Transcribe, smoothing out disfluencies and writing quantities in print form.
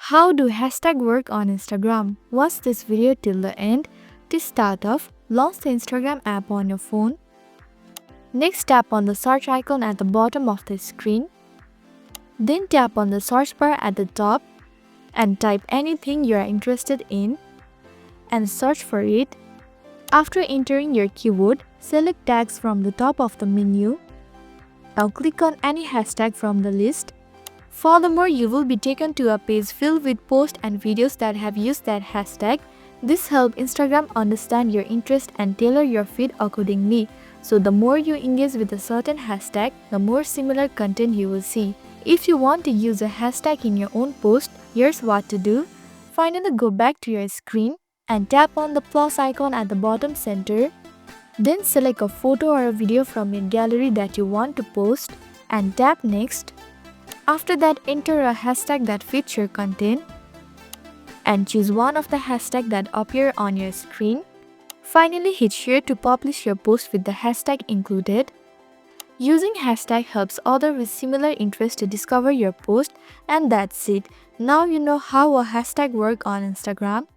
How do hashtag work on Instagram? Watch this video till the end. To start off, launch the Instagram app on your phone. Next, tap on the search icon at the bottom of the screen. Then tap on the search bar at the top and type anything you are interested in and search for it. After entering your keyword, select tags from the top of the menu. Now click on any hashtag from the list. Furthermore, you will be taken to a page filled with posts and videos that have used that hashtag. This helps Instagram understand your interest and tailor your feed accordingly. So the more you engage with a certain hashtag, the more similar content you will see. If you want to use a hashtag in your own post, here's what to do. Finally, go back to your screen and tap on the plus icon at the bottom center. Then select a photo or a video from your gallery that you want to post and tap next. After that, enter a hashtag that fits your content and choose one of the hashtags that appear on your screen. Finally, hit share to publish your post with the hashtag included. Using hashtag helps others with similar interests to discover your post, and that's it. Now you know how a hashtag works on Instagram.